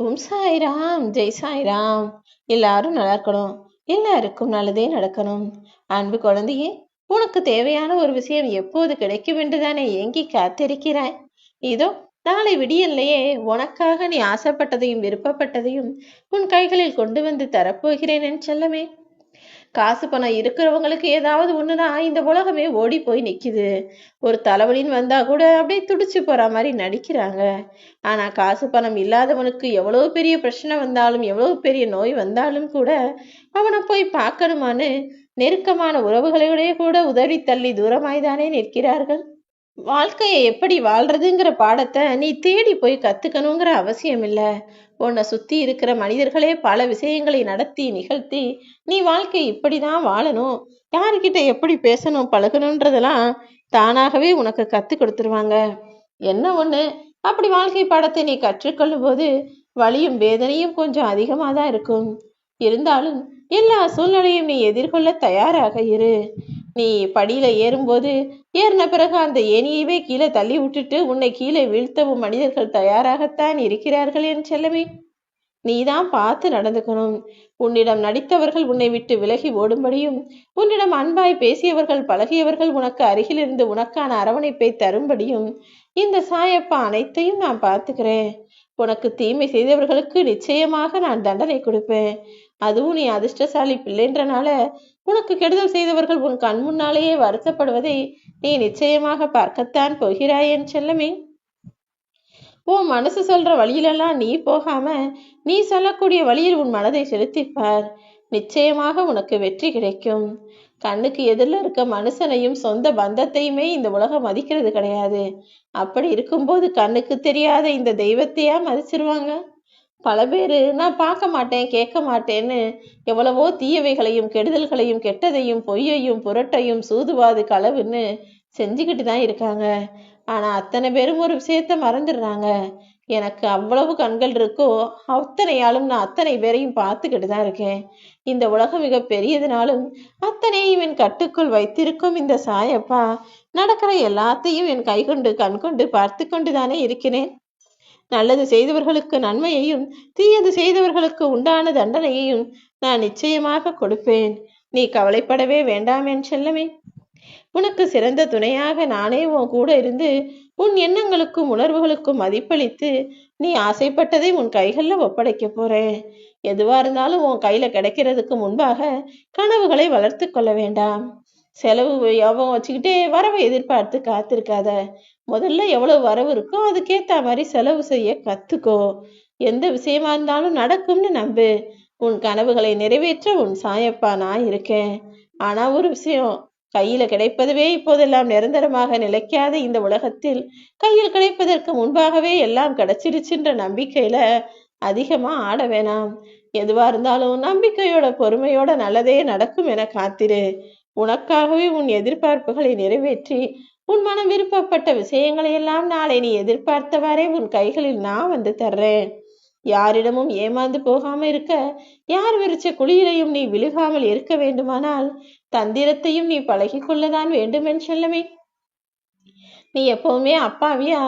ஓம் சாய்ராம், ஜெய் சாய்ராம். எல்லாரும் நல்லா இருக்கணும், எல்லாருக்கும் நல்லதே நடக்கணும். அன்பு குழந்தையே, உனக்கு தேவையான ஒரு விஷயம் எப்போது கிடைக்கும் என்றுதானே ஏங்கி காத்திருக்கிறாய். இதோ நாளை விடியல்லையே உனக்காக நீ ஆசைப்பட்டதையும் விருப்பப்பட்டதையும் உன் கைகளில் கொண்டு வந்து தரப்போகிறேன் என் செல்லமே. காசு பணம் இருக்கிறவங்களுக்கு ஏதாவது ஒண்ணுனா இந்த உலகமே ஓடி போய் நிக்குது. ஒரு தலைவலின்னு வந்தா கூட அப்படியே துடிச்சு போற மாதிரி நடிக்கிறாங்க. ஆனா காசு பணம் இல்லாதவனுக்கு எவ்வளவு பெரிய பிரச்சனை வந்தாலும் எவ்வளவு பெரிய நோய் வந்தாலும் கூட அவனை போய் பார்க்கணுமான்னு நெருக்கமான உறவுகளோடய கூட உதவி தள்ளி தூரமாய்தானே நிற்கிறார்கள். வாழ்க்கையை எப்படி வாழ்றதுங்கிற பாடத்தை நீ தேடி போய் கத்துக்கணுங்கிற அவசியம் இல்லை. உன்னை சுத்தி இருக்கிற மனிதர்களே பல விஷயங்களை நடத்தி நிகழ்த்தி நீ வாழ்க்கை இப்படிதான் வாழணும், யாருக்கிட்ட எப்படி பேசணும் பழகணுன்றதெல்லாம் தானாகவே உனக்கு கத்து கொடுத்துருவாங்க. என்ன ஒண்ணு, அப்படி வாழ்க்கை பாடத்தை நீ கற்றுக்கொள்ளும் போது வலியும் வேதனையும் கொஞ்சம் அதிகமாக தான் இருக்கும். இருந்தாலும் எல்லா சூழ்நிலையும் நீ எதிர்கொள்ள தயாராக இரு. நீ படியில ஏறும்போது ஏறின பிறகு அந்த ஏணியவே கீழே தள்ளி விட்டுட்டு உன்னை கீழே வீழ்த்தவும் மனிதர்கள் தயாராகத்தான் இருக்கிறார்கள் என் செல்லமே. நீதான் பார்த்து நடந்துக்கணும். உன்னிடம் நடித்தவர்கள் உன்னை விட்டு விலகி ஓடும்படியும், உன்னிடம் அன்பாய் பேசியவர்கள் பழகியவர்கள் உனக்கு அருகில் இருந்து உனக்கான அரவணைப்பை தரும்படியும் இந்த சாயப்பா அனைத்தையும் நான் பார்த்துக்கிறேன். உனக்கு தீமை செய்தவர்களுக்கு நிச்சயமாக நான் தண்டனை கொடுப்பேன். அதுவும் நீ அதிர்ஷ்டசாலி பிள்ளைன்றனால உனக்கு கெடுதல் செய்தவர்கள் உன் கண் முன்னாலேயே வருத்தப்படுவதை நீ நிச்சயமாக பார்க்கத்தான் போகிறாய் என் செல்லமே. உன் மனசு சொல்ற வழியிலெல்லாம் நீ போகாம நீ சொல்லக்கூடிய வழியில் உன் மனதை செலுத்திப்பார். நிச்சயமாக உனக்கு வெற்றி கிடைக்கும். கண்ணுக்கு எதிரில் இருக்க மனுஷனையும் சொந்த பந்தத்தையுமே இந்த உலகம் மதிக்கிறது கிடையாது. அப்படி இருக்கும்போது கண்ணுக்கு தெரியாத இந்த தெய்வத்தையா மதிச்சிருவாங்க? பல பேரு நான் பார்க்க மாட்டேன் கேட்க மாட்டேன்னு எவ்வளவோ தீயவைகளையும் கெடுதல்களையும் கெட்டதையும் பொய்யையும் புரட்டையும் சூதுவாது களவுன்னு செஞ்சுக்கிட்டு தான் இருக்காங்க. ஆனா அத்தனை பேரும் ஒரு விஷயத்த மறந்துடுறாங்க. எனக்கு அவ்வளவு கண்கள் இருக்கோ அத்தனையாலும் நான் அத்தனை பேரையும் பார்த்துக்கிட்டு தான் இருக்கேன். இந்த உலகம் மிக பெரியதுனாலும் அத்தனையும் என் கட்டுக்குள் வைத்திருக்கும் இந்த சாயப்பா நடக்கிற எல்லாத்தையும் என் கை கொண்டு கண் கொண்டு பார்த்து கொண்டுதானே இருக்கிறேன். நல்லது செய்தவர்களுக்கு நன்மையையும் தீயது செய்தவர்களுக்கு உண்டான தண்டனையையும் நான் நிச்சயமாக கொடுப்பேன். நீ கவலைப்படவே வேண்டாம் என் செல்லமே. உனக்கு சிறந்த துணையாக நானே உன் கூட இருந்து உன் எண்ணங்களுக்கும் உணர்வுகளுக்கும் மதிப்பளித்து நீ ஆசைப்பட்டதை உன் கைகள்ல ஒப்படைக்க போறேன். எதுவா இருந்தாலும் உன் கையில கிடைக்கிறதுக்கு முன்பாக கனவுகளை வளர்த்து கொள்ள வேண்டாம். செலவு யோகம் வச்சுக்கிட்டே வரவை எதிர்பார்த்து காத்திருக்காத. முதல்ல எவ்வளவு வரவு இருக்கோ அதுக்கேத்த மாதிரி செலவு செய்ய கத்துக்கோ. எந்த விஷயமா இருந்தாலும் நடக்கும்னு நம்பு. உன் கனவுகளை நிறைவேற்ற உன் சாயப்பா நான் இருக்கேன். ஆனா ஒரு விஷயம், கையில கிடைப்பதுவே இப்போதெல்லாம் நிரந்தரமாக நிலைக்காத இந்த உலகத்தில் கையில் கிடைப்பதற்கு முன்பாகவே எல்லாம் கிடைச்சிருச்சுன்ற நம்பிக்கையில அதிகமா ஆட வேணாம். எதுவா இருந்தாலும் நம்பிக்கையோட பொறுமையோட நல்லதே நடக்கும் என காத்திரு. உனக்காகவே உன் எதிர்பார்ப்புகளை நிறைவேற்றி உன் மனம் விருப்பப்பட்ட விஷயங்களை எல்லாம் நாளை நீ எதிர்பார்த்தவாறே உன் கைகளில் நான் வந்து தர்றேன். யாரிடமும் ஏமாந்து போகாம இருக்க, யார் விரிச்ச குளியிலையும் நீ விழுகாமல் இருக்க வேண்டுமானால் தந்திரத்தையும் நீ பழகி கொள்ளதான் வேண்டுமென் செல்லமே. நீ எப்பவுமே அப்பாவியா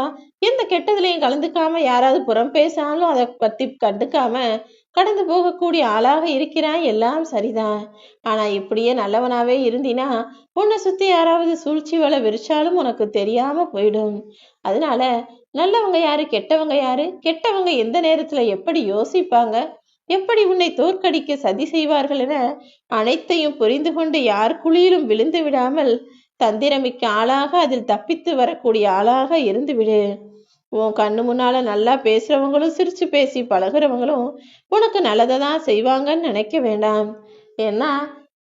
எந்த கெட்டதுலையும் கலந்துக்காம யாராவது புறம் பேசினாலும் அதை பத்தி கண்டுக்காம கடந்து போகக்கூடிய ஆளாக இருக்கிறாய். எல்லாம் சரிதான். ஆனா இப்படியே நல்லவனாவே இருந்தினா உன்னை சுத்தி யாராவது சூழ்ச்சி வலை விரிச்சாலும் உனக்கு தெரியாம போயிடும். அதனால நல்லவங்க யாரு கெட்டவங்க யாரு, கெட்டவங்க எந்த நேரத்துல எப்படி யோசிப்பாங்க, எப்படி உன்னை தோற்கடிக்க சதி செய்வார்கள் என அனைத்தையும் புரிந்து கொண்டு யார் குழியிலும் விழுந்து விடாமல் தந்திரமிக்க ஆளாக அதில் தப்பித்து வரக்கூடிய ஆளாக இருந்து விடு. உன் கண்ணு முன்னால நல்லா பேசுறவங்களும் சிரிச்சு பேசி பழகுறவங்களும் உனக்கு நல்லதான் செய்வாங்கன்னு நினைக்க வேண்டாம். ஏன்னா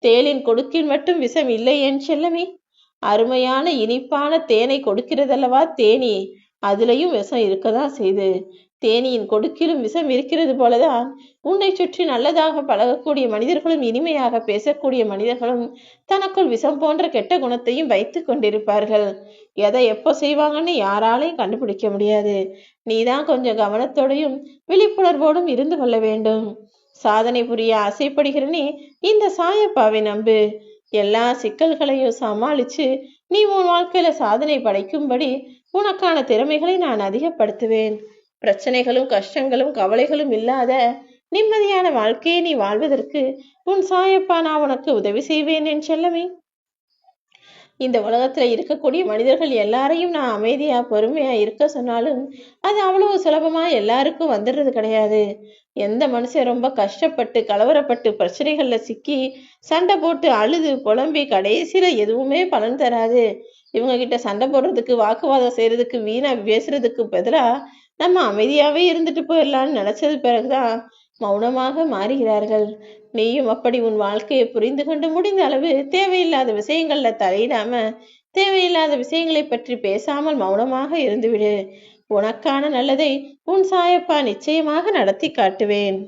தேளின் கொடுக்கில் மட்டும் விஷம் இல்லை என் செல்லமே. அருமையான இனிப்பான தேனை கொடுக்கிறதல்லவா தேனி, அதுலயும் விஷம் இருக்கதான் செய்து. தேனியின் கொடுக்கிலும் விஷம் இருக்கிறது போலதான் உன்னை சுற்றி நல்லதாக பழகக்கூடிய மனிதர்களும் இனிமையாக பேசக்கூடிய மனிதர்களும் தனக்குள் விஷம் போன்ற கெட்ட குணத்தையும் வைத்து கொண்டிருப்பார்கள். எதை எப்போ செய்வாங்கன்னு யாராலையும் கண்டுபிடிக்க முடியாது. நீதான் கொஞ்சம் கவனத்தோடையும் விழிப்புணர்வோடும் இருந்து கொள்ள வேண்டும். சாதனை புரிய ஆசைப்படுகிற நீ இந்த சாயப்பாவை நம்பு. எல்லா சிக்கல்களையும் சமாளிச்சு நீ உன் வாழ்க்கையில சாதனை படைக்கும்படி உனக்கான திறமைகளை நான் அதிகப்படுத்துவேன். பிரச்சனைகளும் கஷ்டங்களும் கவலைகளும் இல்லாத நிம்மதியான வாழ்க்கையை நீ வாழ்வதற்கு உன் சாயப்பா நான் உனக்கு உதவி செய்வேன் என் செல்லமே. இந்த உலகத்துல இருக்கக்கூடிய மனிதர்கள் எல்லாரையும் நான் அமைதியா பொறுமையா இருக்க சொன்னாலும் அது அவ்வளவு சுலபமா எல்லாருக்கும் வந்துடுறது கிடையாது. எந்த மனுஷன் ரொம்ப கஷ்டப்பட்டு கலவரப்பட்டு பிரச்சனைகள்ல சிக்கி சண்டை போட்டு அழுது புலம்பி கடைசியில எதுவுமே பலன் தராது. இவங்க கிட்ட சண்டை போடுறதுக்கு வாக்குவாதம் செய்யறதுக்கு வீணா பேசுறதுக்கு பதிலா நம்ம அமைதியாவே இருந்துட்டு போயிடலான்னு நினைச்சது பிறகுதான் மௌனமாக மாறுகிறார்கள். நீயும் அப்படி உன் வாழ்க்கையை புரிந்து கொண்டு முடிந்த அளவு தேவையில்லாத விஷயங்கள்ல தலையிடாம தேவையில்லாத விஷயங்களை பற்றி பேசாமல் மௌனமாக இருந்துவிடு. உனக்கான நல்லதை உன் சாயப்பா நிச்சயமாக நடத்தி காட்டுவேன்.